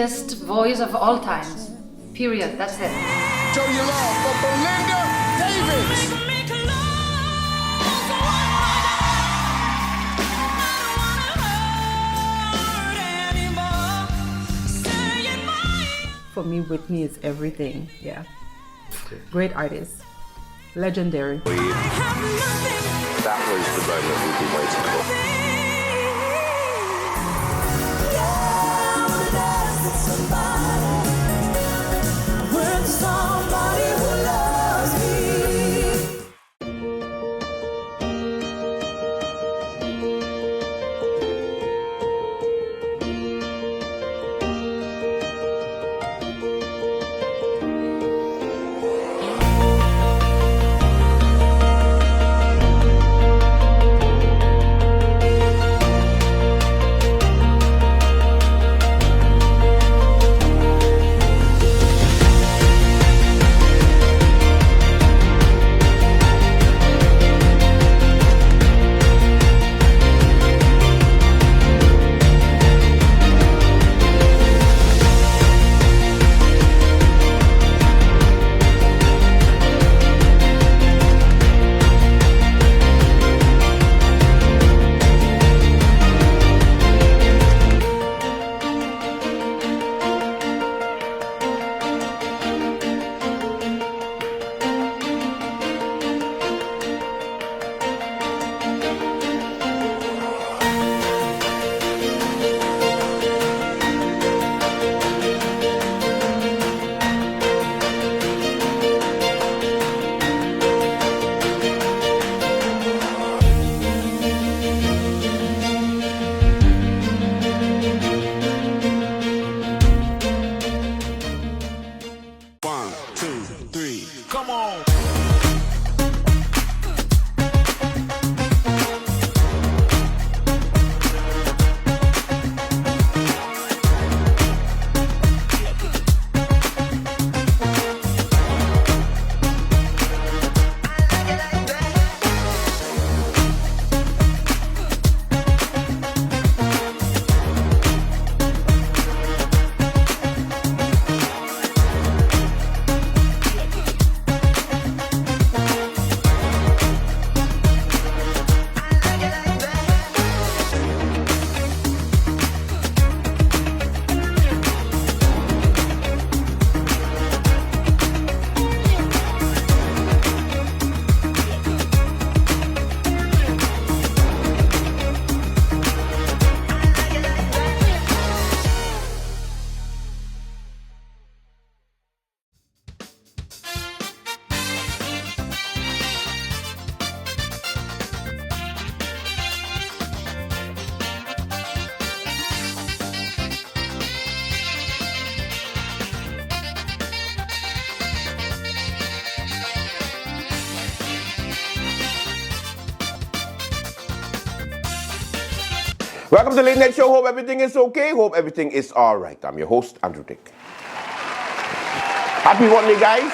greatest voice of all times. Period. That's it. Show your love for Belinda Davis. For me, Whitney is everything. Yeah. Great artist. Legendary. That was the moment we've been waiting for. Welcome to the Late Night Show. Hope everything is okay. Hope everything is all right. I'm your host, Andrew Dick. Happy Monday, guys.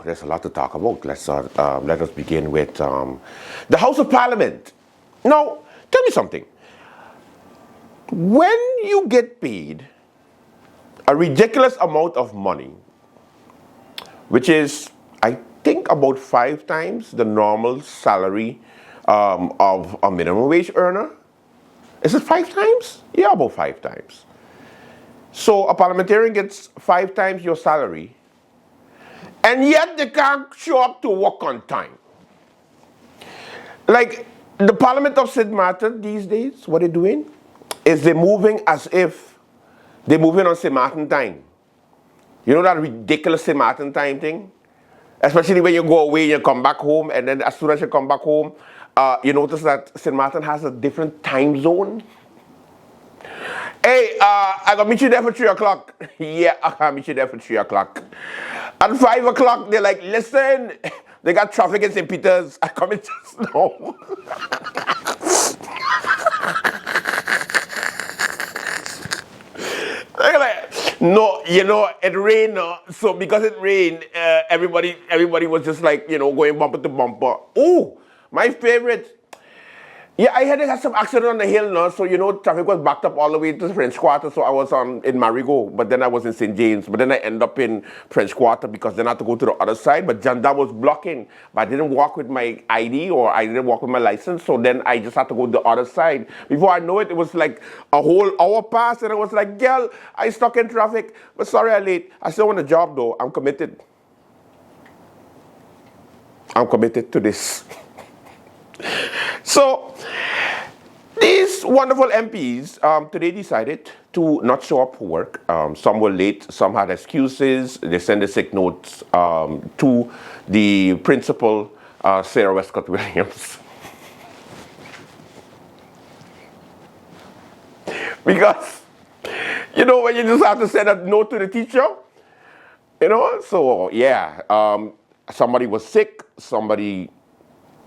There's a lot to talk about. Let us begin with the House of Parliament. Now, tell me something. When you get paid a ridiculous amount of money, which is, I think, about 5 times the normal salary of a minimum wage earner. Is it 5 times? Yeah, about 5 times. So a parliamentarian gets 5 times your salary, and yet they can't show up to work on time. Like the Parliament of St. Martin these days, what they're doing is they're moving as if they're moving on St. Martin time. You know that ridiculous St. Martin time thing? Especially when you go away and you come back home, and then as soon as you come back home, you notice that St. Martin has a different time zone. Hey, I gotta meet you there for 3 o'clock. Yeah, I gotta meet you there for 3 o'clock. At 5 o'clock, they're like, listen, they got traffic in St. Peter's. I come in just now. Like, no, you know, it rained. So because it rained, everybody was just like, you know, going bumper to bumper. Oh, my favorite. Yeah, I had some accident on the hill now, so traffic was backed up all the way to the French Quarter, so I was in Marigot, but then I was in St. James, but then I end up in French Quarter because then I had to go to the other side, but gendarme was blocking, but I didn't walk with my ID or I didn't walk with my license, so then I just had to go to the other side. Before I know it, it was like a whole hour passed, and I was like, girl, I stuck in traffic, but sorry I'm late. I still want a job though, I'm committed. I'm committed to this. So, these wonderful MPs today decided to not show up for work. Some were late, some had excuses. They sent the sick notes to the principal, Sarah Westcott Williams. Because, when you just have to send a note to the teacher, so yeah, somebody was sick, somebody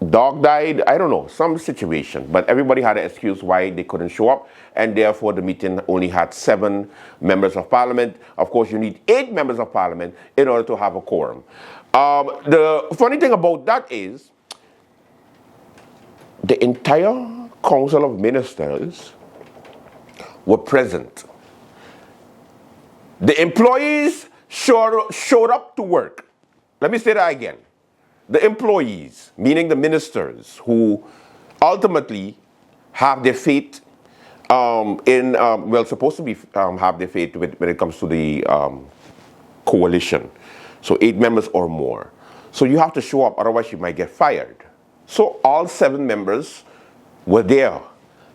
dog died, I don't know, some situation, but everybody had an excuse why they couldn't show up, and therefore the meeting only had 7 members of parliament. Of course, you need 8 members of parliament in order to have a quorum. The funny thing about that is the entire Council of Ministers were present. The employees showed up to work. Let me say that again. The employees, meaning the ministers, who ultimately have their fate supposed to be have their fate when it comes to the coalition. So 8 members or more. So you have to show up, otherwise you might get fired. So all 7 members were there,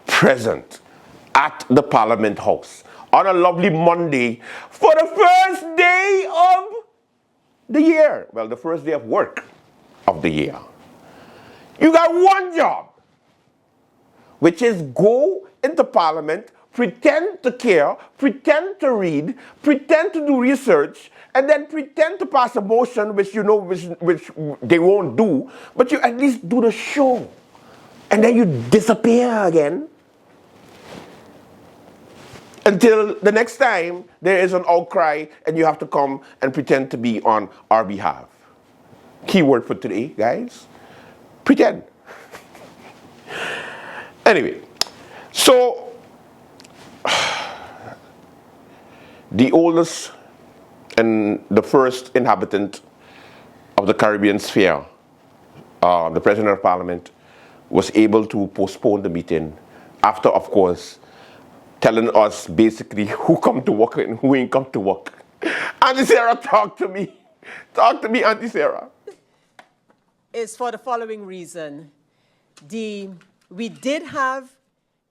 present at the Parliament House on a lovely Monday for the first day of the year. Well, the first day of work of the year. You got one job, which is go into Parliament, pretend to care, pretend to read, pretend to do research, and then pretend to pass a motion which which they won't do, but you at least do the show. And then you disappear again until the next time there is an outcry and you have to come and pretend to be on our behalf. Keyword for today, guys, pretend. Anyway, so the oldest and the first inhabitant of the Caribbean sphere, the President of Parliament, was able to postpone the meeting after, of course, telling us basically who come to work and who ain't come to work. Auntie Sarah, talk to me. Talk to me, Auntie Sarah. Is for the following reason. We did have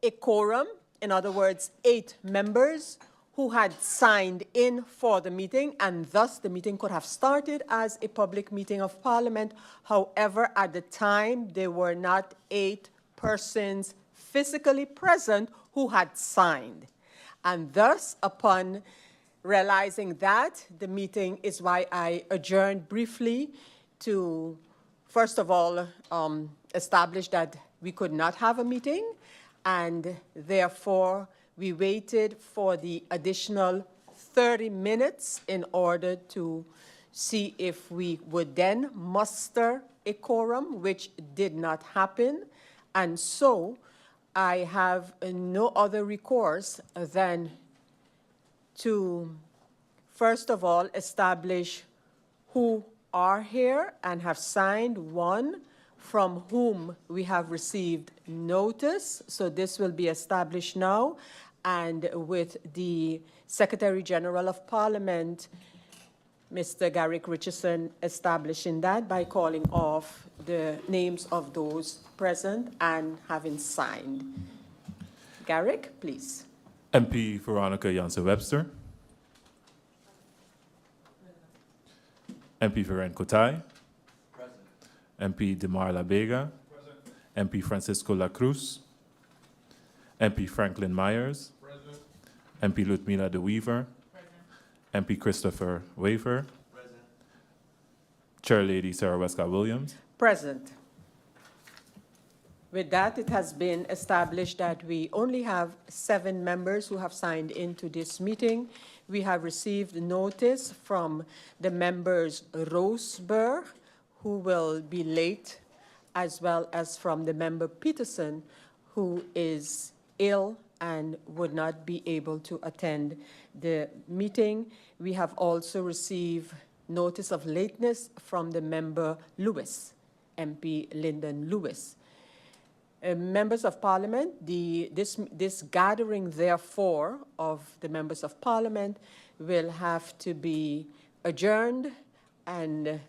a quorum, in other words, 8 members who had signed in for the meeting, and thus the meeting could have started as a public meeting of Parliament. However, at the time, there were not 8 persons physically present who had signed. And thus, upon realizing that, the meeting is why I adjourned briefly to first of all, established that we could not have a meeting, and therefore we waited for the additional 30 minutes in order to see if we would then muster a quorum, which did not happen. And so I have no other recourse than to, first of all, establish who are here and have signed, 1 from whom we have received notice. So this will be established now, and with the Secretary General of Parliament, Mr. Garrick Richardson, establishing that by calling off the names of those present and having signed. Garrick, please. MP Veronica Jansen-Webster. MP Veren Kotai. Present. MP Demar La Vega. Present. MP Francisco La Cruz. MP Franklin Myers. Present. MP Ludmila de Weaver. Present. MP Christopher Waver. Present. Chair Lady Sarah Westcott Williams. Present. With that, it has been established that we only have 7 members who have signed into this meeting. We have received notice from the members Roseburg, who will be late, as well as from the member Peterson, who is ill and would not be able to attend the meeting. We have also received notice of lateness from the member Lewis, MP Lyndon Lewis. Members of Parliament, this gathering, therefore, of the members of Parliament will have to be adjourned, and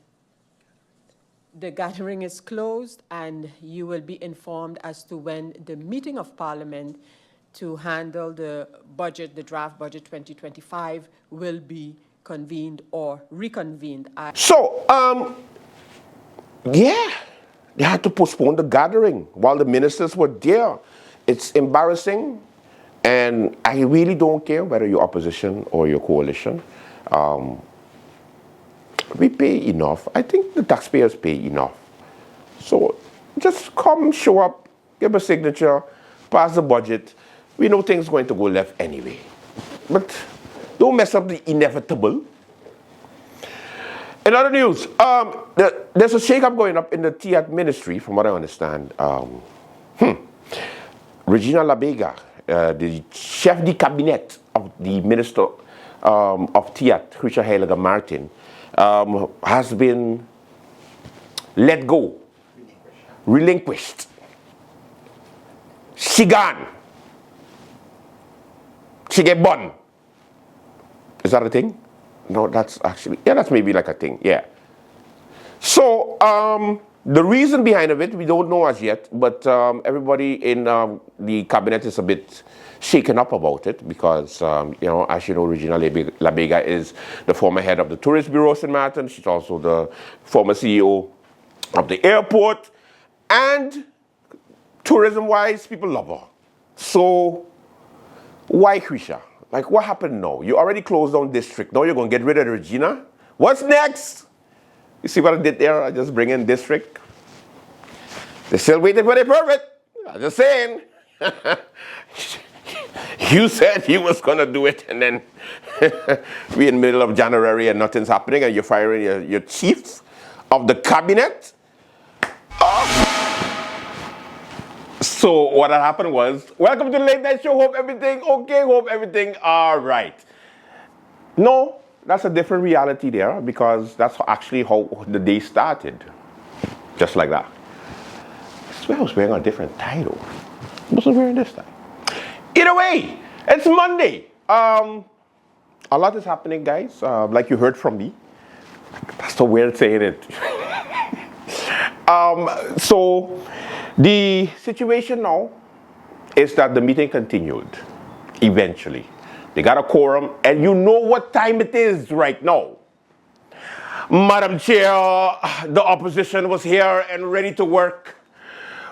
the gathering is closed, and you will be informed as to when the meeting of Parliament to handle the budget, the draft budget 2025, will be convened or reconvened. So, yeah, they had to postpone the gathering while the ministers were there. It's embarrassing, and I really don't care whether you're opposition or your coalition. We pay enough. I think the taxpayers pay enough. So just come, show up, give a signature, pass the budget. We know things are going to go left anyway. But don't mess up the inevitable. In other news, there's a shake-up going up in the TIAT ministry, from what I understand. Regina Labega, the chef de cabinet of the minister of TIAT, Richard Heiliger Martin, has been let go, relinquished. She gone. She get bun. Is that a thing? No, that's actually, yeah, that's maybe like a thing, yeah. So, the reason behind of it, we don't know as yet, but everybody in the cabinet is a bit shaken up about it because, you know, as you know, Regina Labega is the former head of the Tourist Bureau St. Martin. She's also the former CEO of the airport. And tourism-wise, people love her. So, why Krisha? Like, what happened now? You already closed down district. Now you're going to get rid of Regina? What's next? You see what I did there? I just bring in district. They're still waiting for the permit. I'm just saying. You said you was going to do it, and then we're in the middle of January and nothing's happening, and you're firing your chief of the cabinet. So what had happened was, welcome to the late night show. Hope everything okay. Hope everything all right. No, that's a different reality there, because that's actually how the day started. Just like that. I swear I was wearing a different tie though. I wasn't wearing this tie. Either way, it's Monday. A lot is happening, guys. Like you heard from me. That's so weird saying it. So the situation now is that the meeting continued eventually. They got a quorum, and you know what time it is right now. Madam Chair, the opposition was here and ready to work,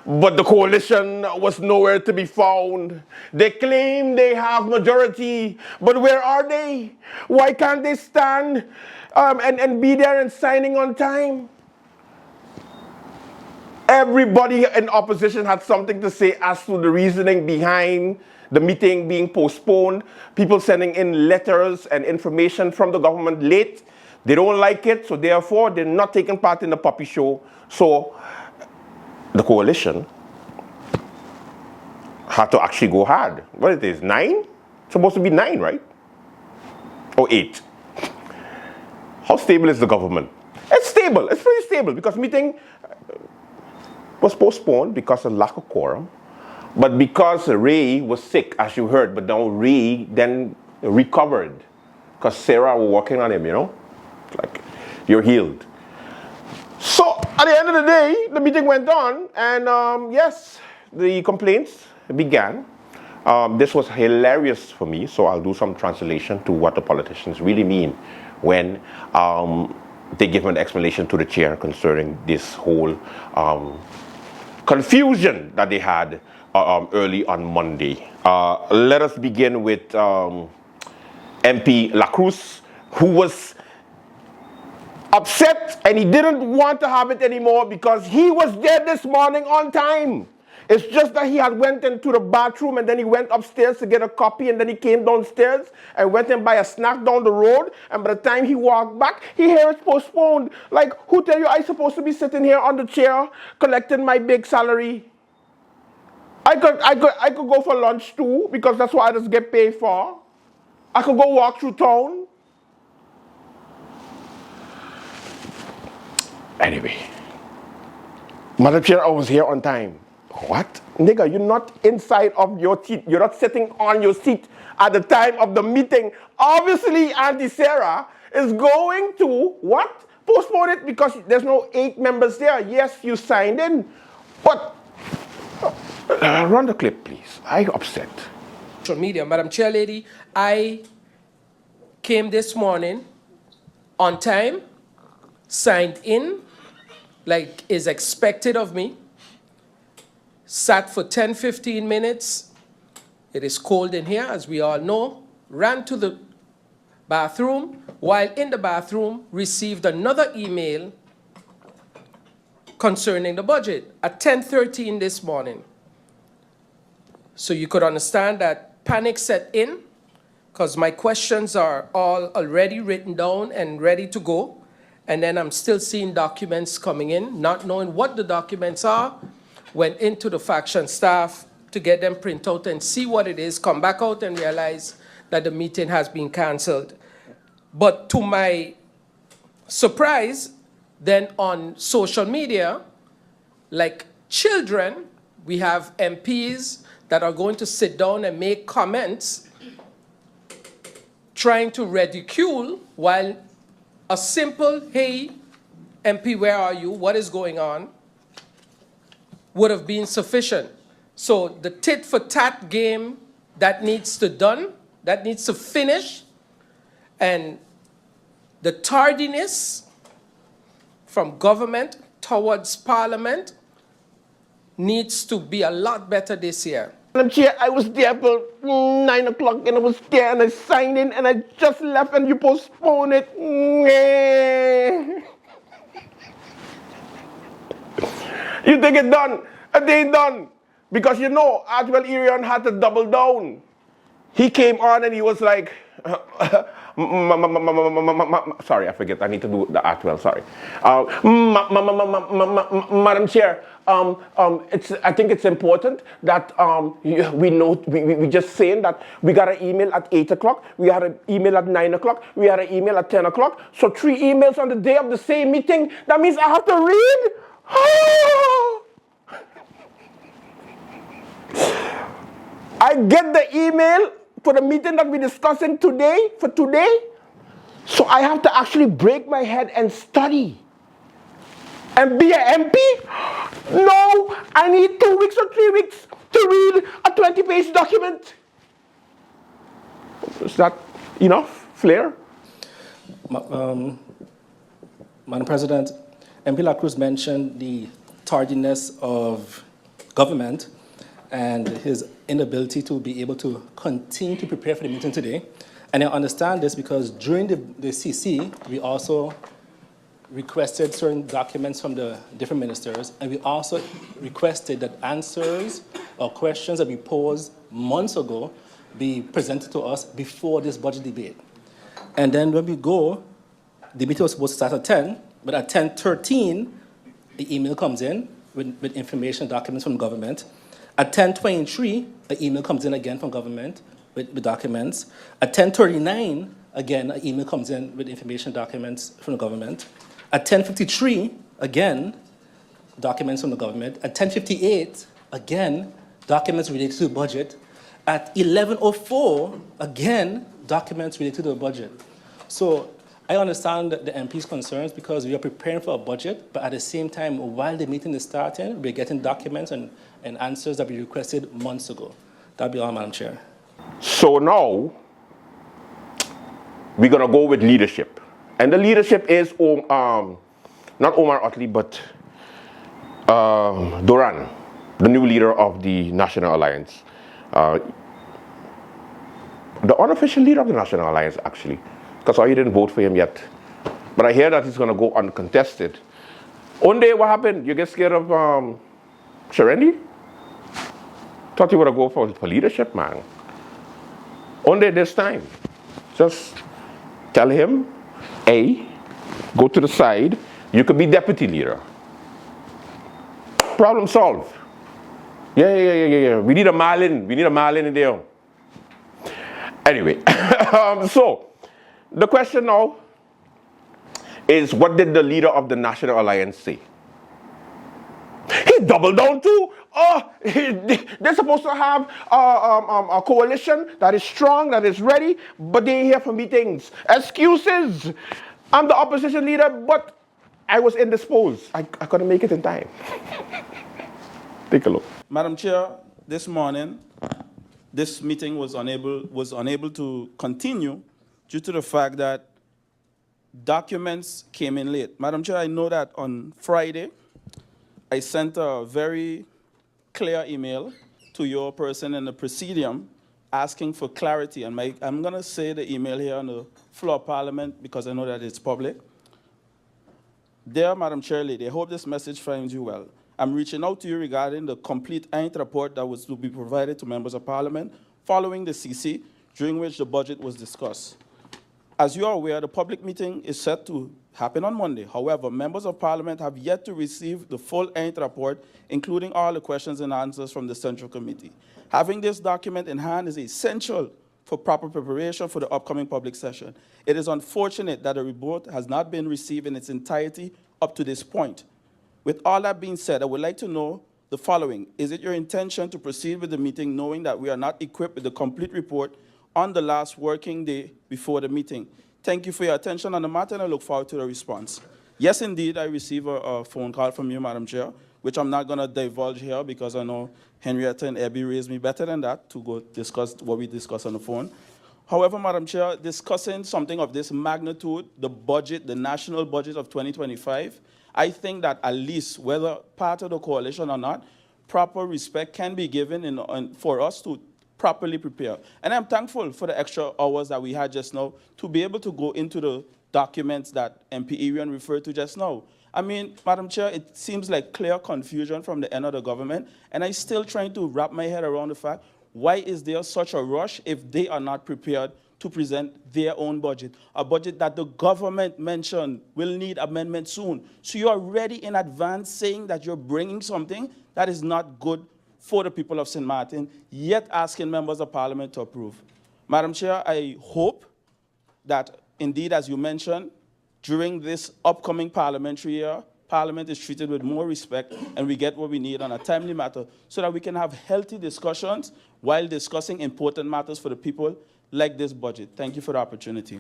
but the coalition was nowhere to be found. They claim they have majority, but where are they? Why can't they stand and be there and signing on time? Everybody in opposition had something to say as to the reasoning behind the meeting being postponed. People sending in letters and information from the government late. They don't like it, so therefore they're not taking part in the puppy show. So the coalition had to actually go hard. What it is, 9? It's supposed to be 9, right? Or 8. How stable is the government? It's stable. It's pretty stable, because meeting was postponed because of lack of quorum. But because Ray was sick, as you heard, but now Ray then recovered because Sarah were working on him, you know? Like, you're healed. So, at the end of the day, the meeting went on, and yes, the complaints began. This was hilarious for me, so I'll do some translation to what the politicians really mean when they give an explanation to the chair concerning this whole confusion that they had early on Monday. Let us begin with MP La Cruz, who was upset and he didn't want to have it anymore because he was there this morning on time. It's just that he had went into the bathroom and then he went upstairs to get a copy, and then he came downstairs and went and buy a snack down the road, and by the time he walked back, he heard it's postponed. Like, who tell you I supposed to be sitting here on the chair collecting my big salary? I could go for lunch too, because that's what I just get paid for. I could go walk through town. Anyway, Madam Chair, I was here on time. What? Nigga, you're not inside of your seat. You're not sitting on your seat at the time of the meeting. Obviously, Auntie Sarah is going to, what? Postpone it because there's no 8 members there. Yes, you signed in, but run the clip, please. I'm upset. Social media. Madam Chair Lady, I came this morning on time, signed in like is expected of me, sat for 10-15 minutes. It is cold in here, as we all know, ran to the bathroom, while in the bathroom received another email concerning the budget at 10:13 this morning. So you could understand that panic set in, because my questions are all already written down and ready to go. And then I'm still seeing documents coming in, not knowing what the documents are. Went into the faction staff to get them print out and see what it is, come back out and realize that the meeting has been canceled. But to my surprise, then on social media, like children, we have MPs that are going to sit down and make comments trying to ridicule, while a simple, hey, MP, where are you? What is going on? Would have been sufficient. So the tit for tat game that needs to done, that needs to finish, and the tardiness from government towards Parliament needs to be a lot better this year. Madam Chair, I was there till 9 o'clock and I was there and I signed in and I just left and you postponed it. You think it's done? It ain't done. Because you know, Adwell Irion had to double down. He came on and he was like, sorry, I forget, I need to do the Atwell, sorry. Madam Chair, I think it's important that we know, we just saying that we got an email at 8 o'clock, we had an email at 9 o'clock, we had an email at 10 o'clock, so 3 emails on the day of the same meeting. That means I have to read? I get the email for the meeting that we're discussing today, so I have to actually break my head and study. And be an MP? No, I need 2 weeks or 3 weeks to read a 20-page document. Is that enough, Flair? Madam President, MP La Cruz mentioned the tardiness of government and his inability to be able to continue to prepare for the meeting today. And I understand this because during the CC, we also requested certain documents from the different ministers, and we also requested that answers or questions that we posed months ago be presented to us before this budget debate. And then when we go, the meeting was supposed to start at 10, but at 10:13, the email comes in with information documents from government. At 10:23, an email comes in again from government with documents. At 10:39, again, an email comes in with information documents from the government. At 10:53, again, documents from the government. At 10:58, again, documents related to the budget. At 11:04, again, documents related to the budget. So I understand the MP's concerns because we are preparing for a budget, but at the same time, while the meeting is starting, we're getting documents and answers that we requested months ago. That'll be all, Madam Chair. So now, we're going to go with leadership. And the leadership is, not Omar Otley, but Duran, the new leader of the National Alliance. The unofficial leader of the National Alliance, actually. Because I didn't vote for him yet. But I hear that he's going to go uncontested. One day, what happened? You get scared of Sharendi? Thought you were going to go for leadership, man. One day this time, just tell him, A, go to the side, you could be deputy leader. Problem solved. Yeah. We need a Marlin. We need a Marlin in there. Anyway, so the question now is, what did the leader of the National Alliance say? He doubled down too. They're supposed to have a coalition that is strong, that is ready, but they ain't here for meetings. Excuses. I'm the opposition leader, but I was indisposed. I couldn't make it in time. Take a look. Madam Chair, this morning, this meeting was unable to continue due to the fact that documents came in late. Madam Chair, I know that on Friday, I sent a very clear email to your person in the Presidium asking for clarity. And I'm going to say the email here on the floor of Parliament because I know that it's public. Dear Madam Chair Lady, I hope this message finds you well. I'm reaching out to you regarding the complete Eint report that was to be provided to members of Parliament following the CC, during which the budget was discussed. As you are aware, the public meeting is set to happen on Monday. However, members of Parliament have yet to receive the full Eint report, including all the questions and answers from the Central Committee. Having this document in hand is essential for proper preparation for the upcoming public session. It is unfortunate that the report has not been received in its entirety up to this point. With all that being said, I would like to know the following. Is it your intention to proceed with the meeting knowing that we are not equipped with the complete report on the last working day before the meeting? Thank you for your attention on the matter, and I look forward to the response. Yes, indeed, I received a phone call from you, Madam Chair, which I'm not going to divulge here because I know Henrietta and Abby raised me better than that to go discuss what we discussed on the phone. However, Madam Chair, discussing something of this magnitude, the budget, the national budget of 2025, I think that at least, whether part of the coalition or not, proper respect can be given for us to properly prepare. And I'm thankful for the extra hours that we had just now to be able to go into the documents that MP Irian referred to just now. I mean, Madam Chair, it seems like clear confusion from the end of the government, and I'm still trying to wrap my head around the fact, why is there such a rush if they are not prepared to present their own budget, a budget that the government mentioned will need amendment soon. So you're already in advance saying that you're bringing something that is not good for the people of St. Martin, yet asking members of Parliament to approve. Madam Chair, I hope that indeed, as you mentioned, during this upcoming parliamentary year, Parliament is treated with more respect and we get what we need on a timely matter so that we can have healthy discussions while discussing important matters for the people like this budget. Thank you for the opportunity.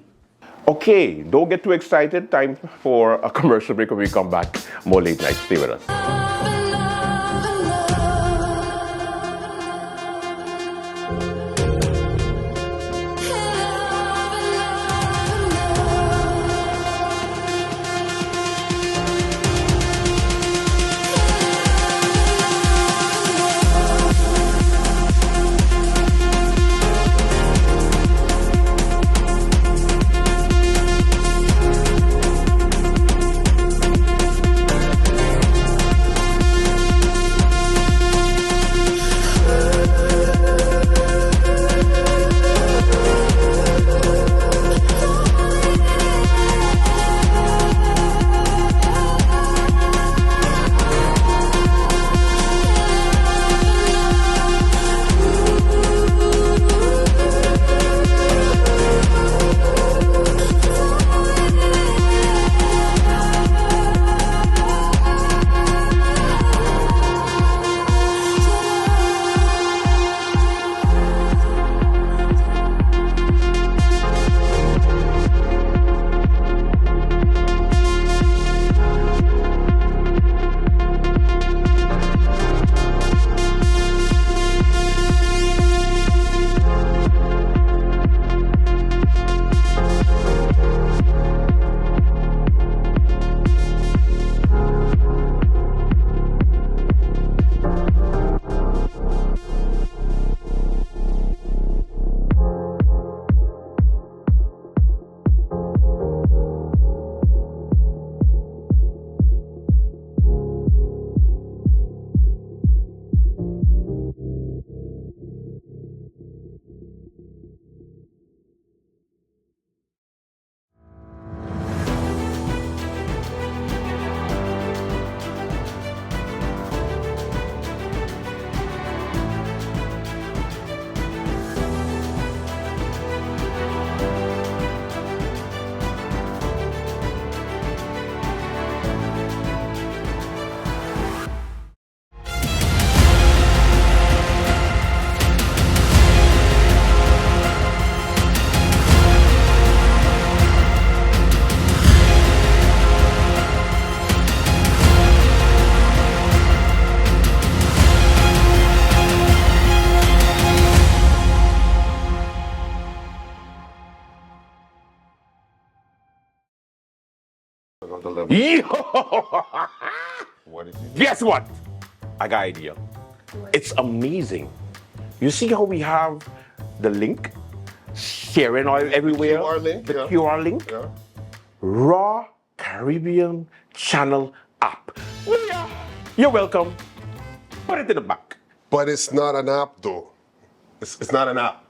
Okay, don't get too excited. Time for a commercial break when we come back. More late night. Stay with us. What is it? Guess what? I got an idea. It's amazing. You see how we have the link sharing all everywhere? QR link, the yeah. QR link. Yeah. Raw Caribbean Channel app. Yeah. You're welcome. Put it in the back. But it's not an app though. It's not an app.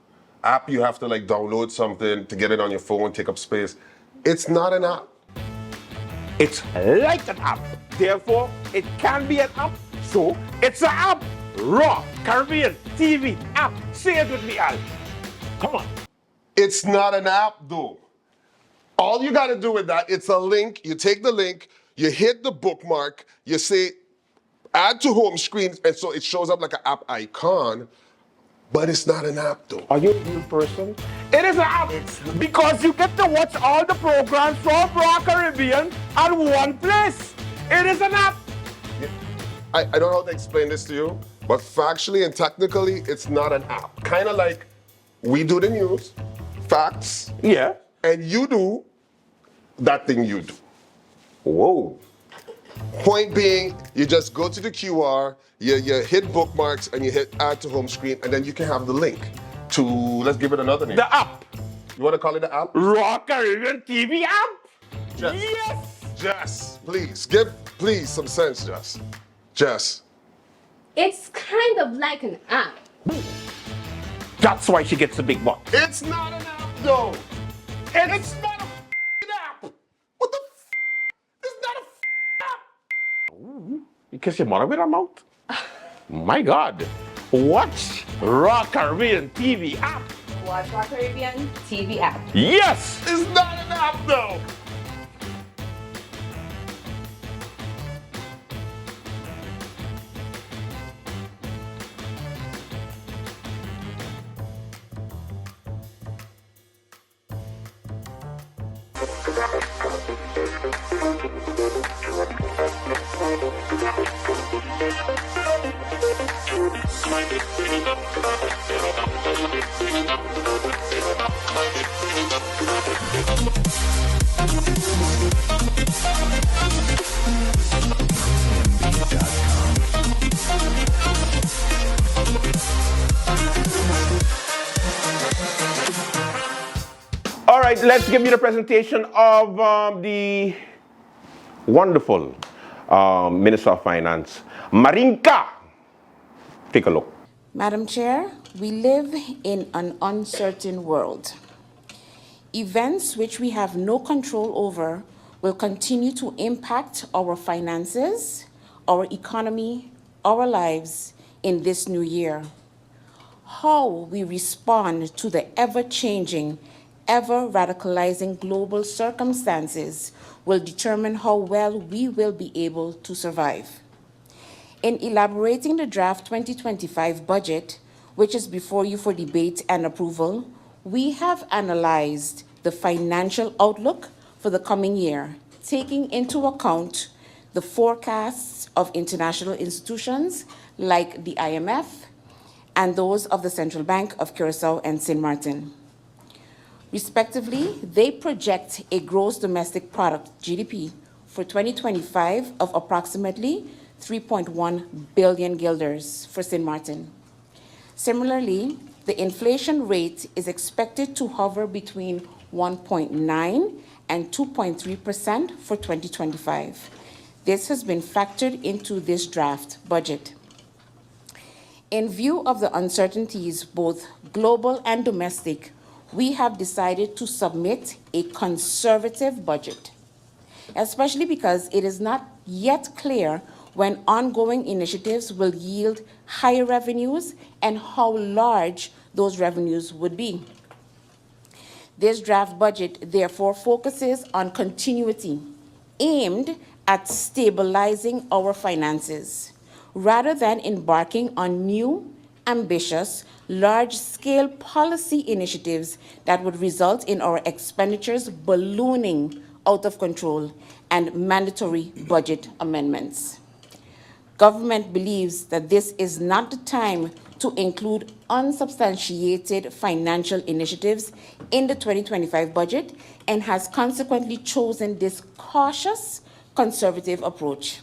App you have to like download something to get it on your phone, take up space. It's not an app. It's like an app. Therefore, it can be an app. So, it's an app. Raw Caribbean TV app. Say it with me, Al. Come on. It's not an app though. All you gotta do with that, it's a link. You take the link, you hit the bookmark, you say add to home screen, and so it shows up like an app icon, but it's not an app though. Are you a real person? It is an app because you get to watch all the programs from Raw Caribbean at one place. It is an app. I don't know how to explain this to you, but factually and technically, it's not an app. Kind of like we do the news, facts, Yeah. and you do that thing you do. Whoa. Point being, you just go to the QR, you hit bookmarks, and you hit add to home screen, and then you can have the link to, let's give it another name. The app. You want to call it the app? Raw Caribbean TV app. Jess. Yes. Jess, please, give please some sense, Jess. Jess. It's kind of like an app. That's why she gets the big bucks. It's not an app, though. It's not a app. What the It's not a app. You kiss your mother with her mouth? My God. Watch Raw Caribbean TV app. Watch Raw Caribbean TV app. Yes. It's not an app, though. All right, let's give you the presentation of the wonderful Minister of Finance, Marinka. Take a look. Madam Chair, we live in an uncertain world. Events which we have no control over will continue to impact our finances, our economy, our lives in this new year. How we respond to the ever-changing, ever-radicalizing global circumstances will determine how well we will be able to survive. In elaborating the draft 2025 budget, which is before you for debate and approval, we have analyzed the financial outlook for the coming year, taking into account the forecasts of international institutions like the IMF and those of the Central Bank of Curaçao and Sint Maarten. Respectively, they project a gross domestic product, GDP, for 2025 of approximately 3.1 billion guilders for Sint Maarten. Similarly, the inflation rate is expected to hover between 1.9 and 2.3% for 2025. This has been factored into this draft budget. In view of the uncertainties, both global and domestic, we have decided to submit a conservative budget, especially because it is not yet clear when ongoing initiatives will yield higher revenues and how large those revenues would be. This draft budget therefore focuses on continuity, aimed at stabilizing our finances, rather than embarking on new, ambitious, large-scale policy initiatives that would result in our expenditures ballooning out of control and mandatory budget amendments. Government believes that this is not the time to include unsubstantiated financial initiatives in the 2025 budget and has consequently chosen this cautious, conservative approach.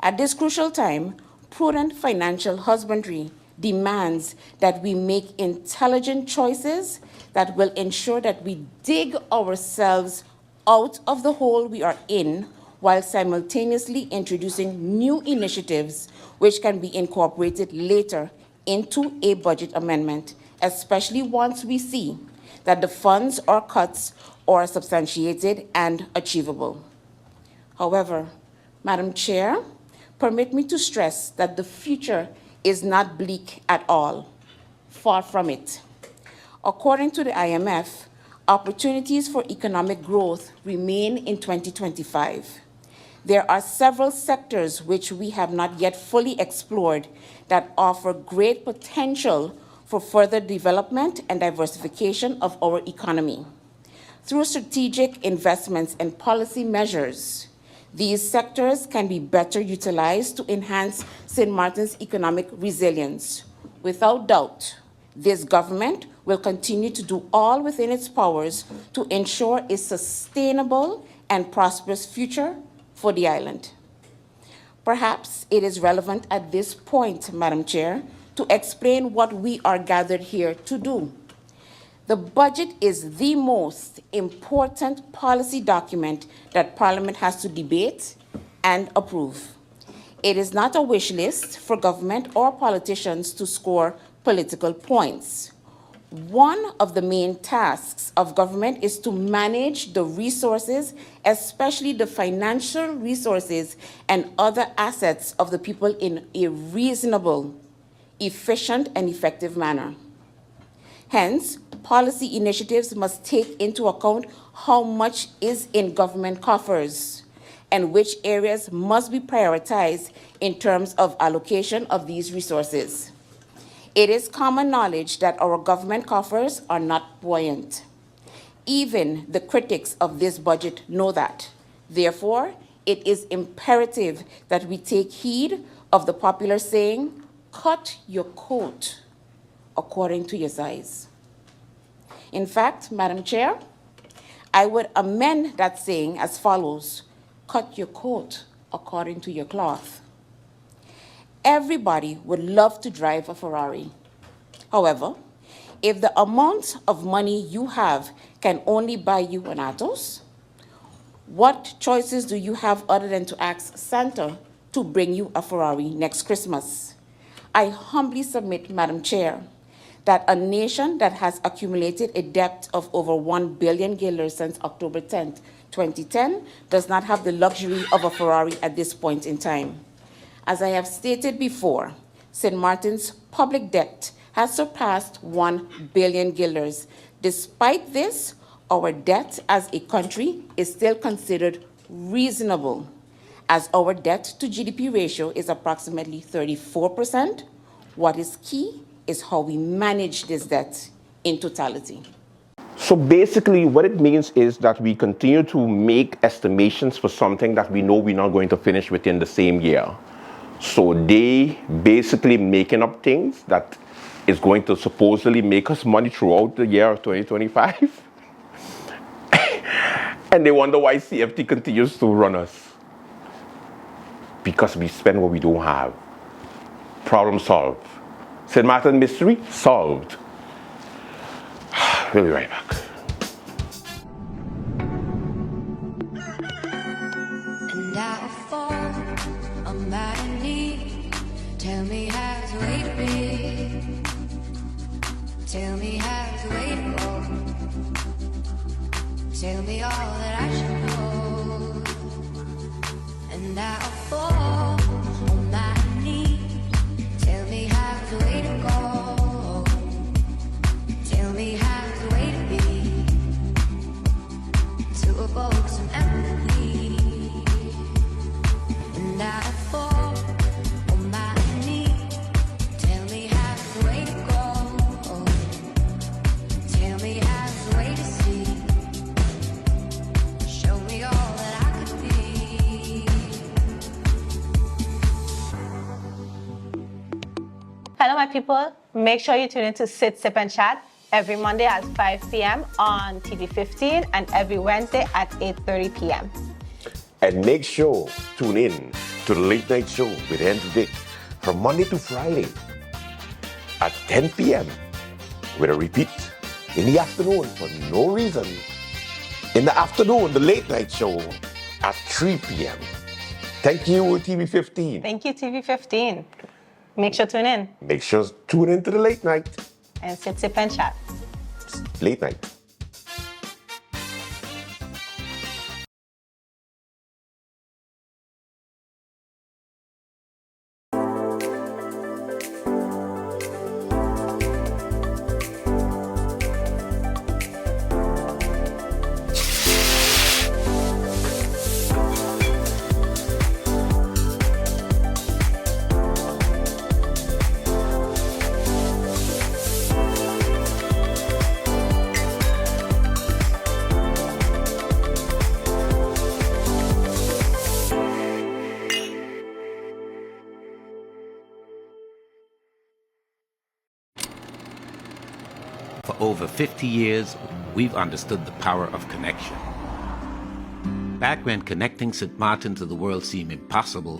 At this crucial time, prudent financial husbandry demands that we make intelligent choices that will ensure that we dig ourselves out of the hole we are in while simultaneously introducing new initiatives which can be incorporated later into a budget amendment, especially once we see that the funds or cuts are substantiated and achievable. However, Madam Chair, permit me to stress that the future is not bleak at all. Far from it. According to the IMF, opportunities for economic growth remain in 2025. There are several sectors which we have not yet fully explored that offer great potential for further development and diversification of our economy. Through strategic investments and policy measures, these sectors can be better utilized to enhance St. Martin's economic resilience. Without doubt, this government will continue to do all within its powers to ensure a sustainable and prosperous future for the island. Perhaps it is relevant at this point, Madam Chair, to explain what we are gathered here to do. The budget is the most important policy document that Parliament has to debate and approve. It is not a wish list for government or politicians to score political points. One of the main tasks of government is to manage the resources, especially the financial resources and other assets of the people in a reasonable, efficient, and effective manner. Hence, policy initiatives must take into account how much is in government coffers and which areas must be prioritized in terms of allocation of these resources. It is common knowledge that our government coffers are not buoyant. Even the critics of this budget know that. Therefore, it is imperative that we take heed of the popular saying, cut your coat according to your size. In fact, Madam Chair, I would amend that saying as follows: cut your coat according to your cloth. Everybody would love to drive a Ferrari. However, if the amount of money you have can only buy you an Atos, what choices do you have other than to ask Santa to bring you a Ferrari next Christmas? I humbly submit, Madam Chair, that a nation that has accumulated a debt of over 1 billion guilders since October 10th, 2010, does not have the luxury of a Ferrari at this point in time. As I have stated before, St. Martin's public debt has surpassed 1 billion guilders. Despite this, our debt as a country is still considered reasonable, as our debt to GDP ratio is approximately 34%. What is key is how we manage this debt in totality. So basically what it means is that we continue to make estimations for something that we know we're not going to finish within the same year. So they basically making up things that is going to supposedly make us money throughout the year of 2025. And they wonder why CFT continues to run us. Because we spend what we don't have. Problem solved. St. Martin mystery solved. We'll be right back. And I fall on my knee. Tell me how to wait a bit. Tell me how to wait a go. Tell me all that I should know. And I fall on my knee. Tell me how to wait a go. Tell me how to wait a bit. To evoke some empathy. And I fall on my knee. Tell me how to wait to go. Tell me how to wait to see. Show me all that I could be. Hello, my people. Make sure you tune in to Sit, Sip, and Chat every Monday at 5 p.m. on TV 15 and every Wednesday at 8:30 p.m. And make sure tune in to the Late Night Show with Andrew Dick from Monday to Friday at 10 p.m. with a repeat in the afternoon for no reason. In the afternoon, the Late Night Show at 3 p.m. Thank you, TV15. Thank you, TV15. Make sure to tune in. Make sure to tune in to the Late Night. And sit, sip, and chat. Late Night. For over 50 years, we've understood the power of connection. Back when connecting St. Martin to the world seemed impossible,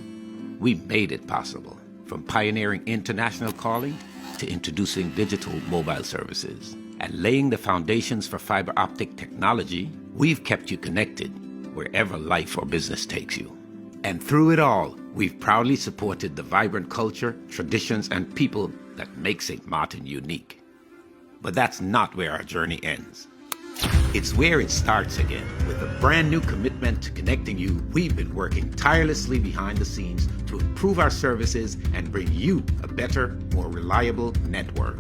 we made it possible. From pioneering international calling to introducing digital mobile services and laying the foundations for fiber optic technology, we've kept you connected wherever life or business takes you. And through it all, we've proudly supported the vibrant culture, traditions, and people that make St. Martin unique. But that's not where our journey ends. It's where it starts again. With a brand new commitment to connecting you, we've been working tirelessly behind the scenes to improve our services and bring you a better, more reliable network.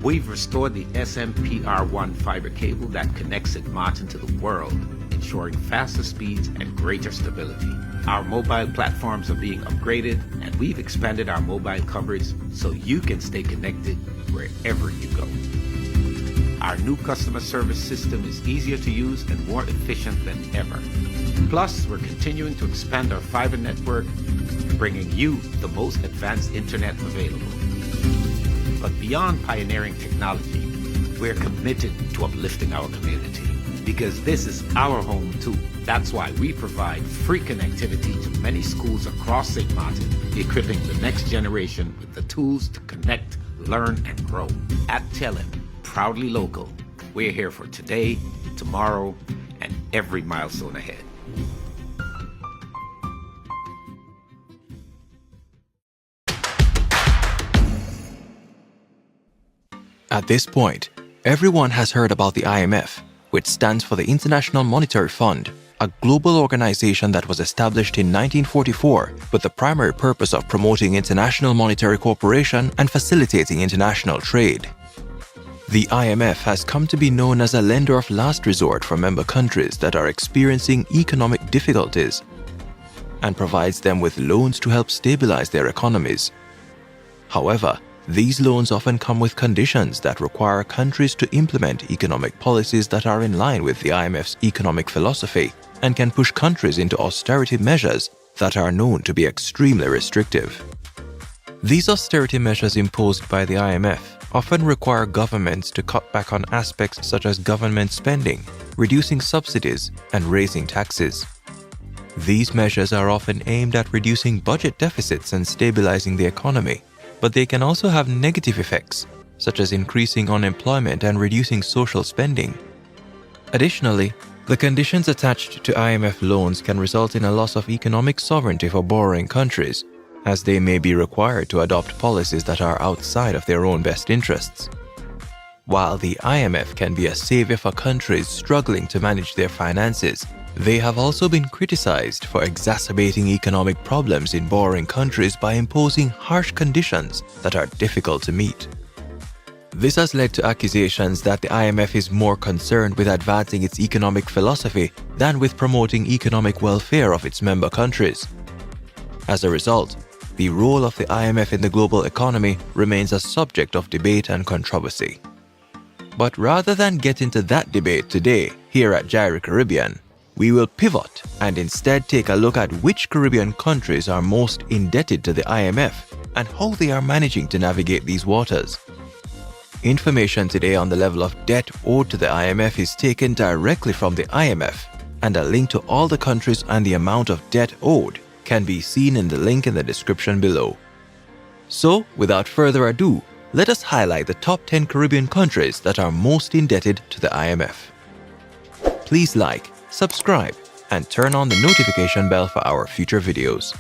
We've restored the SMPR1 fiber cable that connects St. Martin to the world, ensuring faster speeds and greater stability. Our mobile platforms are being upgraded, and we've expanded our mobile coverage so you can stay connected wherever you go. Our new customer service system is easier to use and more efficient than ever. Plus, we're continuing to expand our fiber network, bringing you the most advanced internet available. But beyond pioneering technology, we're committed to uplifting our community, because this is our home too. That's why we provide free connectivity to many schools across St. Martin, equipping the next generation with the tools to connect, learn, and grow. At Telem, proudly local, we're here for today, tomorrow, and every milestone ahead. At this point, everyone has heard about the IMF, which stands for the International Monetary Fund, a global organization that was established in 1944 with the primary purpose of promoting international monetary cooperation and facilitating international trade. The IMF has come to be known as a lender of last resort for member countries that are experiencing economic difficulties and provides them with loans to help stabilize their economies. However, these loans often come with conditions that require countries to implement economic policies that are in line with the IMF's economic philosophy and can push countries into austerity measures that are known to be extremely restrictive. These austerity measures imposed by the IMF often require governments to cut back on aspects such as government spending, reducing subsidies, and raising taxes. These measures are often aimed at reducing budget deficits and stabilizing the economy, but they can also have negative effects, such as increasing unemployment and reducing social spending. Additionally, the conditions attached to IMF loans can result in a loss of economic sovereignty for borrowing countries, as they may be required to adopt policies that are outside of their own best interests. While the IMF can be a savior for countries struggling to manage their finances, they have also been criticized for exacerbating economic problems in borrowing countries by imposing harsh conditions that are difficult to meet. This has led to accusations that the IMF is more concerned with advancing its economic philosophy than with promoting economic welfare of its member countries. As a result, the role of the IMF in the global economy remains a subject of debate and controversy. But rather than get into that debate today here at Gyro Caribbean, we will pivot and instead take a look at which Caribbean countries are most indebted to the IMF and how they are managing to navigate these waters. Information today on the level of debt owed to the IMF is taken directly from the IMF and a link to all the countries and the amount of debt owed can be seen in the link in the description below. So, without further ado, let us highlight the top 10 Caribbean countries that are most indebted to the IMF. Please like, subscribe, and turn on the notification bell for our future videos.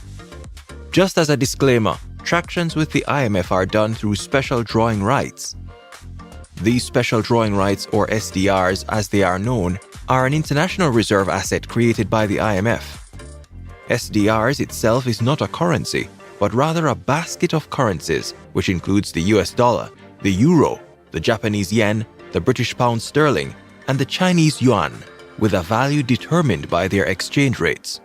Just as a disclaimer, transactions with the IMF are done through special drawing rights. These special drawing rights, or SDRs as they are known, are an international reserve asset created by the IMF. SDRs itself is not a currency, but rather a basket of currencies which includes the US dollar, the euro, the Japanese yen, the British pound sterling, and the Chinese yuan, with a value determined by their exchange rates.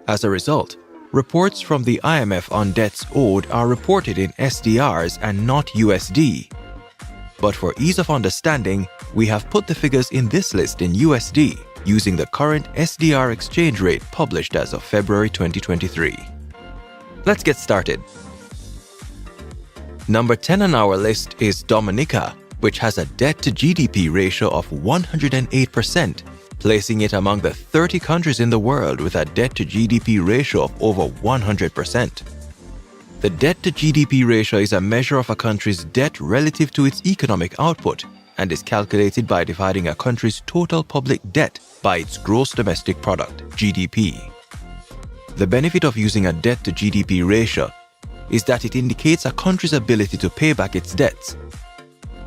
As a result, reports from the IMF on debts owed are reported in SDRs and not USD. But for ease of understanding, we have put the figures in this list in USD using the current SDR exchange rate published as of February 2023. Let's get started. Number 10 on our list is Dominica, which has a debt to GDP ratio of 108%, placing it among the 30 countries in the world with a debt to GDP ratio of over 100%. The debt to GDP ratio is a measure of a country's debt relative to its economic output and is calculated by dividing a country's total public debt by its gross domestic product, GDP. The benefit of using a debt to GDP ratio is that it indicates a country's ability to pay back its debts.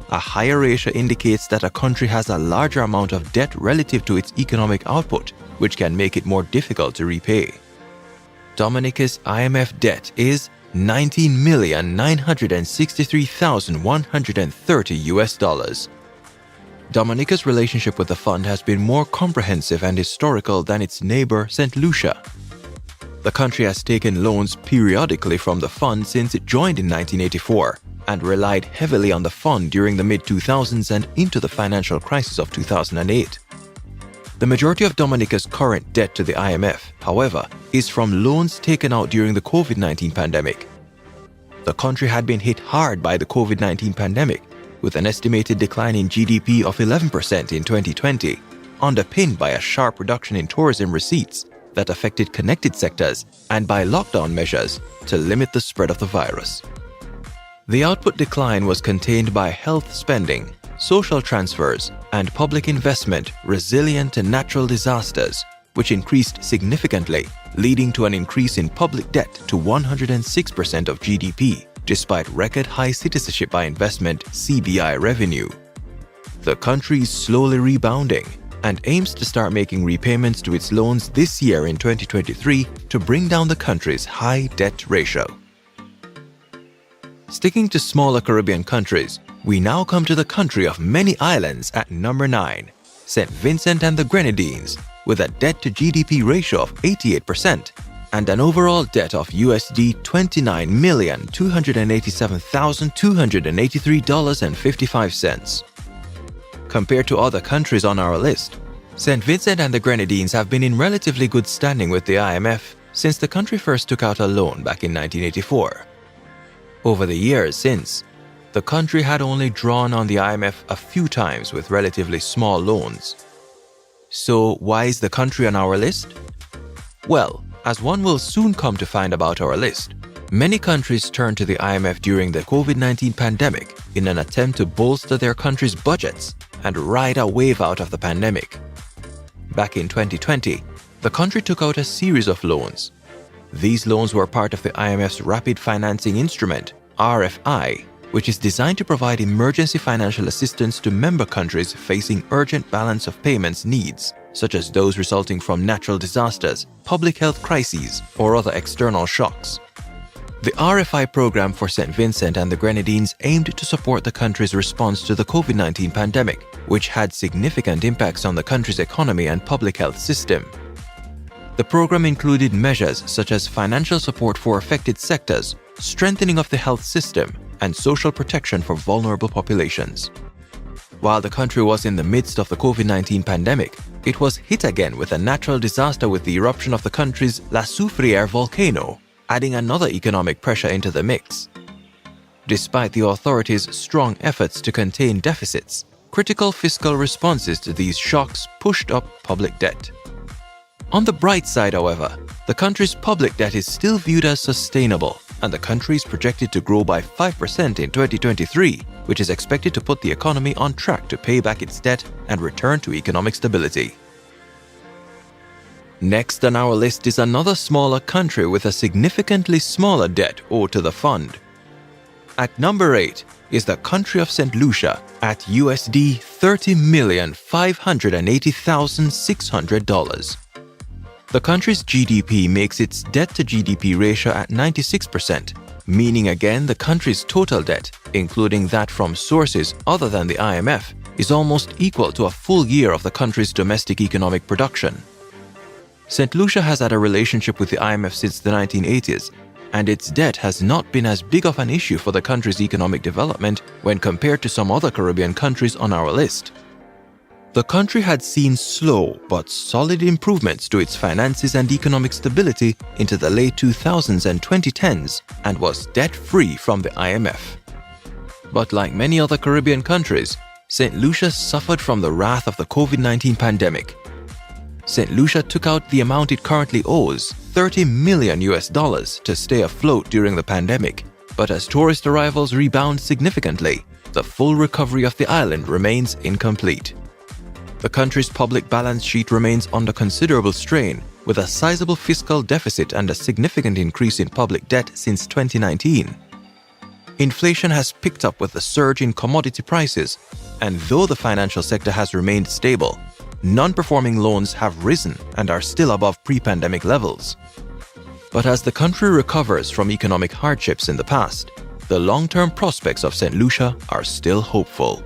A higher ratio indicates that a country has a larger amount of debt relative to its economic output, which can make it more difficult to repay. Dominica's IMF debt is $19,963,130. Dominica's relationship with the fund has been more comprehensive and historical than its neighbor, St. Lucia. The country has taken loans periodically from the fund since it joined in 1984 and relied heavily on the fund during the mid-2000s and into the financial crisis of 2008. The majority of Dominica's current debt to the IMF, however, is from loans taken out during the COVID-19 pandemic. The country had been hit hard by the COVID-19 pandemic, with an estimated decline in GDP of 11% in 2020, underpinned by a sharp reduction in tourism receipts that affected connected sectors and by lockdown measures to limit the spread of the virus. The output decline was contained by health spending, social transfers, and public investment resilient to natural disasters, which increased significantly, leading to an increase in public debt to 106% of GDP, despite record high citizenship by investment (CBI) revenue. The country is slowly rebounding and aims to start making repayments to its loans this year in 2023 to bring down the country's high debt ratio. Sticking to smaller Caribbean countries, we now come to the country of many islands at number 9, St. Vincent and the Grenadines, with a debt to GDP ratio of 88% and an overall debt of USD $29,287,283.55. Compared to other countries on our list, St. Vincent and the Grenadines have been in relatively good standing with the IMF since the country first took out a loan back in 1984. Over the years since, the country had only drawn on the IMF a few times with relatively small loans. So why is the country on our list? Well, as one will soon come to find about our list, many countries turned to the IMF during the COVID-19 pandemic in an attempt to bolster their country's budgets and ride a wave out of the pandemic. Back in 2020, the country took out a series of loans. These loans were part of the IMF's Rapid Financing Instrument, RFI, which is designed to provide emergency financial assistance to member countries facing urgent balance of payments needs, such as those resulting from natural disasters, public health crises, or other external shocks. The RFI program for St. Vincent and the Grenadines aimed to support the country's response to the COVID-19 pandemic, which had significant impacts on the country's economy and public health system. The program included measures such as financial support for affected sectors, strengthening of the health system, and social protection for vulnerable populations. While the country was in the midst of the COVID-19 pandemic, it was hit again with a natural disaster with the eruption of the country's La Soufrière volcano, adding another economic pressure into the mix. Despite the authorities' strong efforts to contain deficits, critical fiscal responses to these shocks pushed up public debt. On the bright side, however, the country's public debt is still viewed as sustainable, and the country is projected to grow by 5% in 2023, which is expected to put the economy on track to pay back its debt and return to economic stability. Next on our list is another smaller country with a significantly smaller debt owed to the fund. At number 8 is the country of St. Lucia at USD $30,580,600. The country's GDP makes its debt-to-GDP ratio at 96%, meaning again the country's total debt, including that from sources other than the IMF, is almost equal to a full year of the country's domestic economic production. St. Lucia has had a relationship with the IMF since the 1980s, and its debt has not been as big of an issue for the country's economic development when compared to some other Caribbean countries on our list. The country had seen slow but solid improvements to its finances and economic stability into the late 2000s and 2010s and was debt-free from the IMF. But like many other Caribbean countries, St. Lucia suffered from the wrath of the COVID-19 pandemic. St. Lucia took out the amount it currently owes, $30 million to stay afloat during the pandemic. But as tourist arrivals rebound significantly, the full recovery of the island remains incomplete. The country's public balance sheet remains under considerable strain, with a sizable fiscal deficit and a significant increase in public debt since 2019. Inflation has picked up with the surge in commodity prices, and though the financial sector has remained stable, non-performing loans have risen and are still above pre-pandemic levels. But as the country recovers from economic hardships in the past, the long-term prospects of St. Lucia are still hopeful.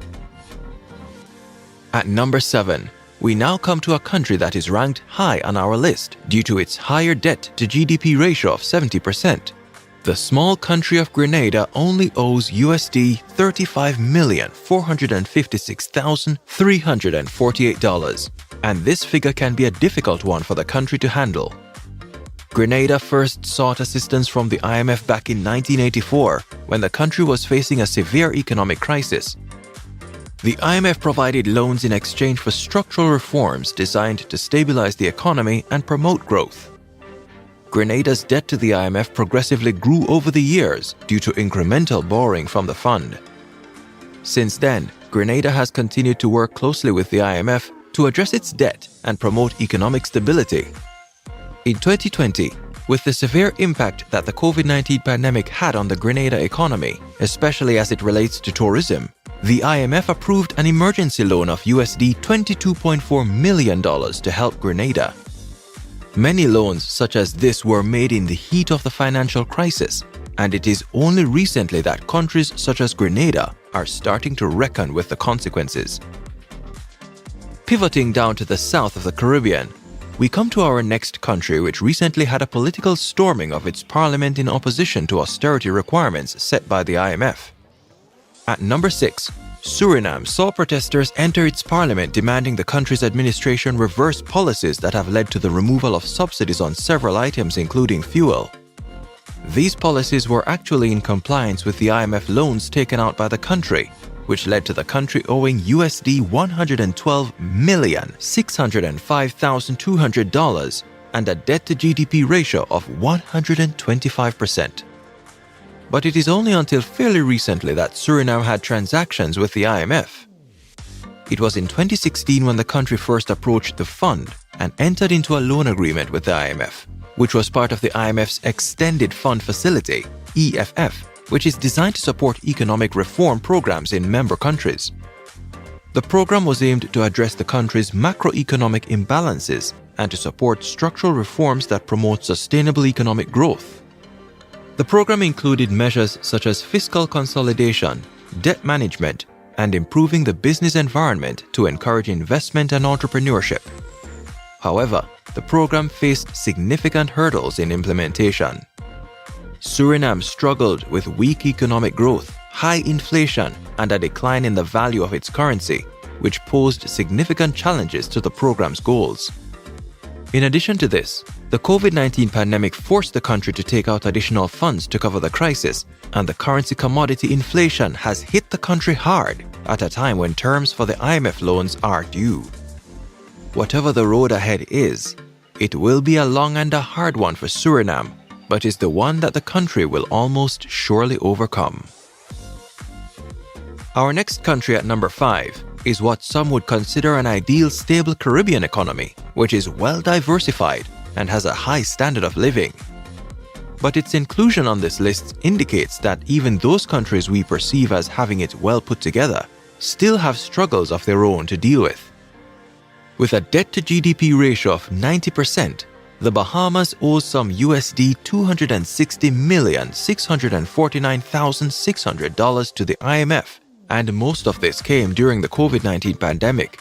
At number 7, we now come to a country that is ranked high on our list due to its higher debt-to-GDP ratio of 70%. The small country of Grenada only owes USD $35,456,348, and this figure can be a difficult one for the country to handle. Grenada first sought assistance from the IMF back in 1984 when the country was facing a severe economic crisis. The IMF provided loans in exchange for structural reforms designed to stabilize the economy and promote growth. Grenada's debt to the IMF progressively grew over the years due to incremental borrowing from the fund. Since then, Grenada has continued to work closely with the IMF to address its debt and promote economic stability. In 2020, with the severe impact that the COVID-19 pandemic had on the Grenada economy, especially as it relates to tourism, the IMF approved an emergency loan of USD $22.4 million to help Grenada. Many loans such as this were made in the heat of the financial crisis, and it is only recently that countries such as Grenada are starting to reckon with the consequences. Pivoting down to the south of the Caribbean, we come to our next country which recently had a political storming of its parliament in opposition to austerity requirements set by the IMF. At number 6, Suriname saw protesters enter its parliament demanding the country's administration reverse policies that have led to the removal of subsidies on several items including fuel. These policies were actually in compliance with the IMF loans taken out by the country, which led to the country owing USD $112,605,200 and a debt-to-GDP ratio of 125%. But it is only until fairly recently that Suriname had transactions with the IMF. It was in 2016 when the country first approached the fund and entered into a loan agreement with the IMF, which was part of the IMF's Extended Fund Facility, EFF, which is designed to support economic reform programs in member countries. The program was aimed to address the country's macroeconomic imbalances and to support structural reforms that promote sustainable economic growth. The program included measures such as fiscal consolidation, debt management, and improving the business environment to encourage investment and entrepreneurship. However, the program faced significant hurdles in implementation. Suriname struggled with weak economic growth, high inflation, and a decline in the value of its currency, which posed significant challenges to the program's goals. In addition to this, the COVID-19 pandemic forced the country to take out additional funds to cover the crisis, and the currency commodity inflation has hit the country hard at a time when terms for the IMF loans are due. Whatever the road ahead is, It will be a long and a hard one for Suriname, but is the one that the country will almost surely overcome. Our next country at number 5 is what some would consider an ideal stable Caribbean economy, which is well diversified and has a high standard of living. But its inclusion on this list indicates that even those countries we perceive as having it well put together still have struggles of their own to deal with. With a debt-to-GDP ratio of 90%, the Bahamas owes some USD $260,649,600 to the IMF, and most of this came during the COVID-19 pandemic.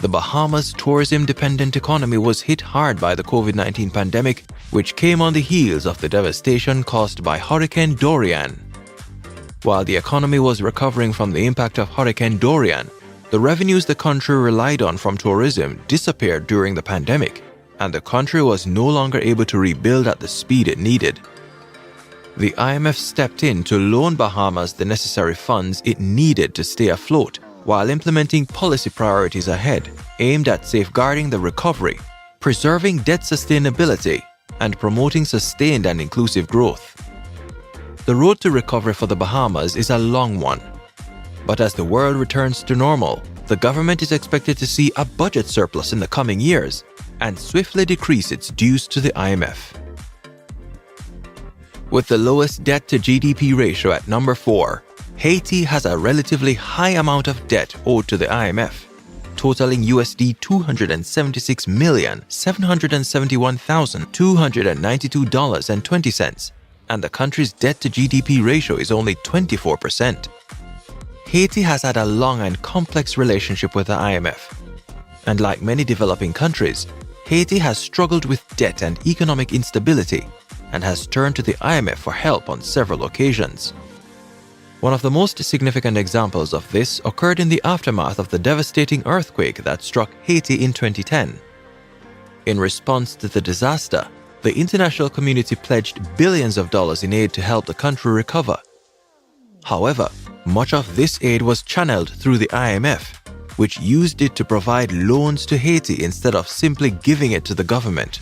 The Bahamas' tourism-dependent economy was hit hard by the COVID-19 pandemic, which came on the heels of the devastation caused by Hurricane Dorian. While the economy was recovering from the impact of Hurricane Dorian, the revenues the country relied on from tourism disappeared during the pandemic, and the country was no longer able to rebuild at the speed it needed. The IMF stepped in to loan Bahamas the necessary funds it needed to stay afloat, while implementing policy priorities ahead, aimed at safeguarding the recovery, preserving debt sustainability, and promoting sustained and inclusive growth. The road to recovery for the Bahamas is a long one. But as the world returns to normal, the government is expected to see a budget surplus in the coming years and swiftly decrease its dues to the IMF. With the lowest debt-to-GDP ratio at number 4, Haiti has a relatively high amount of debt owed to the IMF, totaling USD $276,771,292.20, and the country's debt-to-GDP ratio is only 24%. Haiti has had a long and complex relationship with the IMF, and like many developing countries, Haiti has struggled with debt and economic instability and has turned to the IMF for help on several occasions. One of the most significant examples of this occurred in the aftermath of the devastating earthquake that struck Haiti in 2010. In response to the disaster, the international community pledged billions of dollars in aid to help the country recover. However, much of this aid was channeled through the IMF, which used it to provide loans to Haiti instead of simply giving it to the government.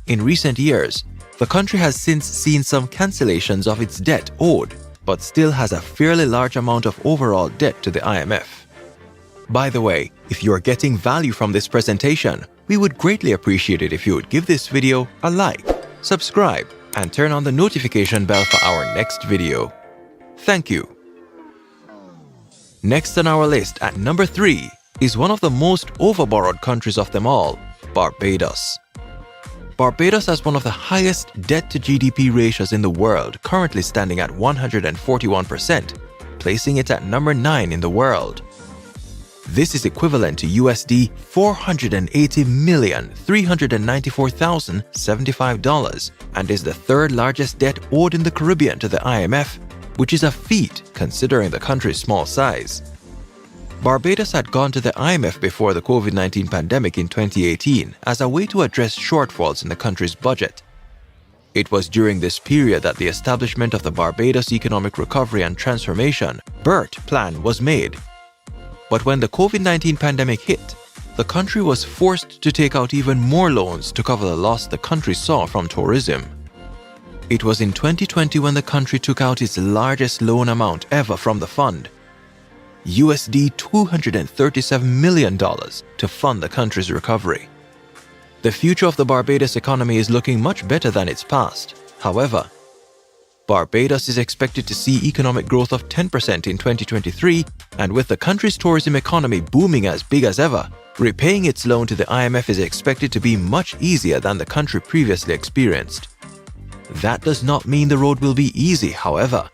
In recent years, the country has since seen some cancellations of its debt owed, but still has a fairly large amount of overall debt to the IMF. By the way, if you are getting value from this presentation, we would greatly appreciate it if you would give this video a like, subscribe, and turn on the notification bell for our next video. Thank you. Next on our list at number 3 is one of the most overborrowed countries of them all, Barbados. Barbados has one of the highest debt-to-GDP ratios in the world, currently standing at 141%, placing it at number 9 in the world. This is equivalent to USD $480,394,075 and is the third largest debt owed in the Caribbean to the IMF, which is a feat considering the country's small size. Barbados had gone to the IMF before the COVID-19 pandemic in 2018 as a way to address shortfalls in the country's budget. It was during this period that the establishment of the Barbados Economic Recovery and Transformation (BERT) plan was made. But when the COVID-19 pandemic hit, the country was forced to take out even more loans to cover the loss the country saw from tourism. It was in 2020 when the country took out its largest loan amount ever from the fund, USD $237 million, to fund the country's recovery. The future of the Barbados economy is looking much better than its past. However, Barbados is expected to see economic growth of 10% in 2023, and with the country's tourism economy booming as big as ever, repaying its loan to the IMF is expected to be much easier than the country previously experienced. That does not mean the road will be easy, however.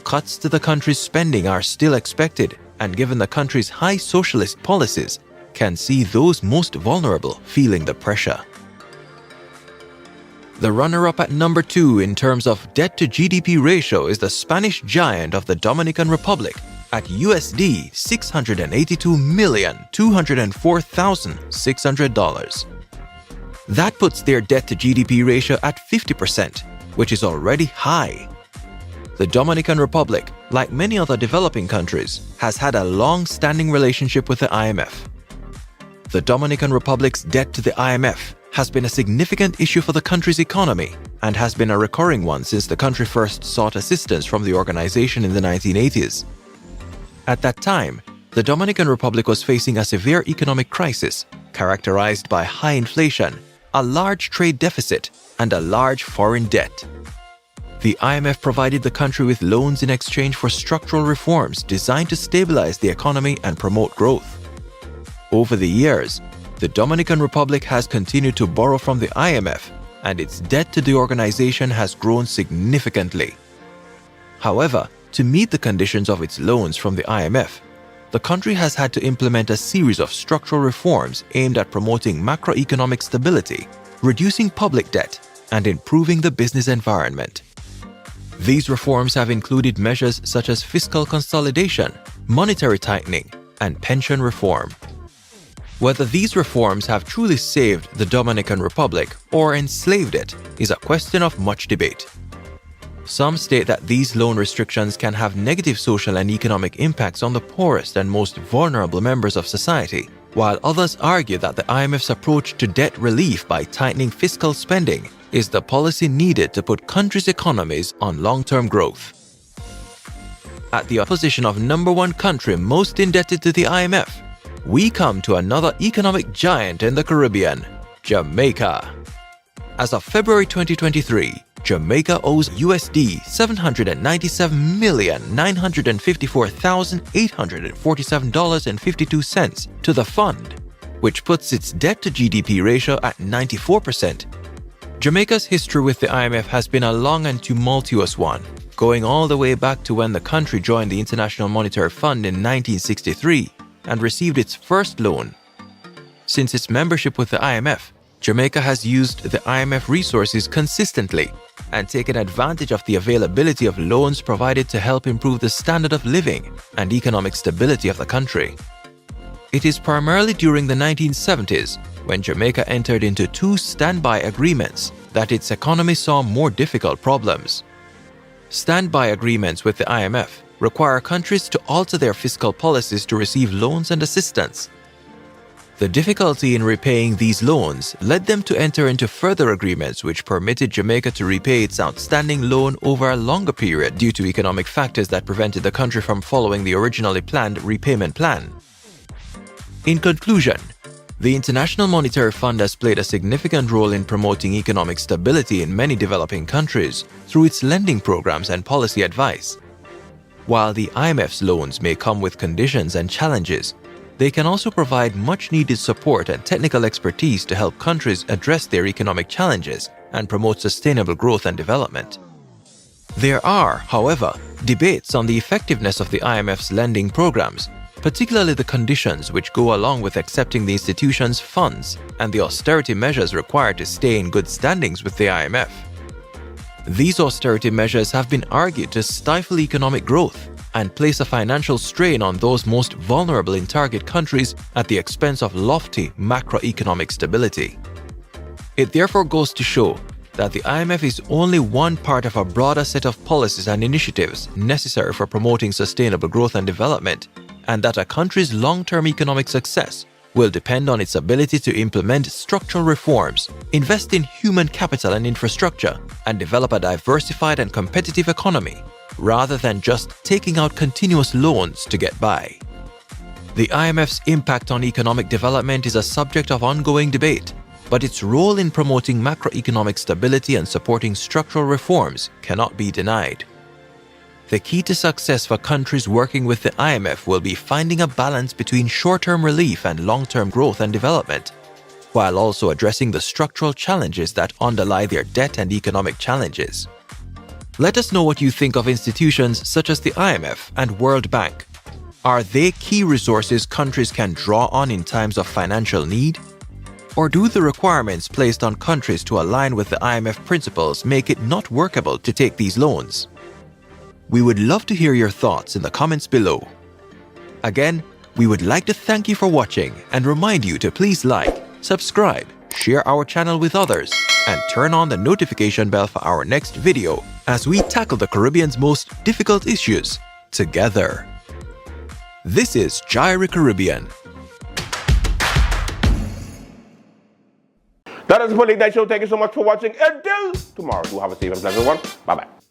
Cuts to the country's spending are still expected, and given the country's high socialist policies, can see those most vulnerable feeling the pressure. The runner-up at number 2 in terms of debt-to-GDP ratio is the Spanish giant of the Dominican Republic at USD $682,204,600. That puts their debt-to-GDP ratio at 50%, which is already high. The Dominican Republic, like many other developing countries, has had a long-standing relationship with the IMF. the Dominican Republic's debt to the IMF has been a significant issue for the country's economy and has been a recurring one since the country first sought assistance from the organization in the 1980s. At that time, the Dominican Republic was facing a severe economic crisis characterized by high inflation, a large trade deficit, and a large foreign debt. The IMF provided the country with loans in exchange for structural reforms designed to stabilize the economy and promote growth. Over the years, the Dominican Republic has continued to borrow from the IMF, and its debt to the organization has grown significantly. However, to meet the conditions of its loans from the IMF, the country has had to implement a series of structural reforms aimed at promoting macroeconomic stability, reducing public debt, and improving the business environment. These reforms have included measures such as fiscal consolidation, monetary tightening, and pension reform. Whether these reforms have truly saved the Dominican Republic or enslaved it is a question of much debate. Some state that these loan restrictions can have negative social and economic impacts on the poorest and most vulnerable members of society, while others argue that the IMF's approach to debt relief by tightening fiscal spending is the policy needed to put countries' economies on long-term growth. At the position of number one country most indebted to the IMF, we come to another economic giant in the Caribbean, Jamaica. As of February 2023, Jamaica owes USD $797,954,847.52 to the fund, which puts its debt to GDP ratio at 94%. Jamaica's history with the IMF has been a long and tumultuous one, going all the way back to when the country joined the International Monetary Fund in 1963 and received its first loan. Since its membership with the IMF, Jamaica has used the IMF resources consistently and taken advantage of the availability of loans provided to help improve the standard of living and economic stability of the country. It is primarily during the 1970s when Jamaica entered into two standby agreements that its economy saw more difficult problems. Standby agreements with the IMF require countries to alter their fiscal policies to receive loans and assistance. The difficulty in repaying these loans led them to enter into further agreements which permitted Jamaica to repay its outstanding loan over a longer period due to economic factors that prevented the country from following the originally planned repayment plan. In conclusion, the International Monetary Fund has played a significant role in promoting economic stability in many developing countries through its lending programs and policy advice. While the IMF's loans may come with conditions and challenges, they can also provide much-needed support and technical expertise to help countries address their economic challenges and promote sustainable growth and development. There are, however, debates on the effectiveness of the IMF's lending programs, particularly the conditions which go along with accepting the institution's funds and the austerity measures required to stay in good standings with the IMF. These austerity measures have been argued to stifle economic growth and place a financial strain on those most vulnerable in target countries at the expense of lofty macroeconomic stability. It therefore goes to show that the IMF is only one part of a broader set of policies and initiatives necessary for promoting sustainable growth and development, and that a country's long-term economic success will depend on its ability to implement structural reforms, invest in human capital and infrastructure, and develop a diversified and competitive economy, rather than just taking out continuous loans to get by. The IMF's impact on economic development is a subject of ongoing debate, but its role in promoting macroeconomic stability and supporting structural reforms cannot be denied. The key to success for countries working with the IMF will be finding a balance between short-term relief and long-term growth and development, while also addressing the structural challenges that underlie their debt and economic challenges. Let us know what you think of institutions such as the IMF and World Bank. Are they key resources countries can draw on in times of financial need? Or do the requirements placed on countries to align with the IMF principles make it not workable to take these loans? We would love to hear your thoughts in the comments below. Again, we would like to thank you for watching and remind you to please like, subscribe, share our channel with others, and turn on the notification bell for our next video as we tackle the Caribbean's most difficult issues together. This is Gyri Caribbean. That is the Late Night Show. Thank you so much for watching. Until tomorrow, do have a safe and pleasant one. Bye-bye.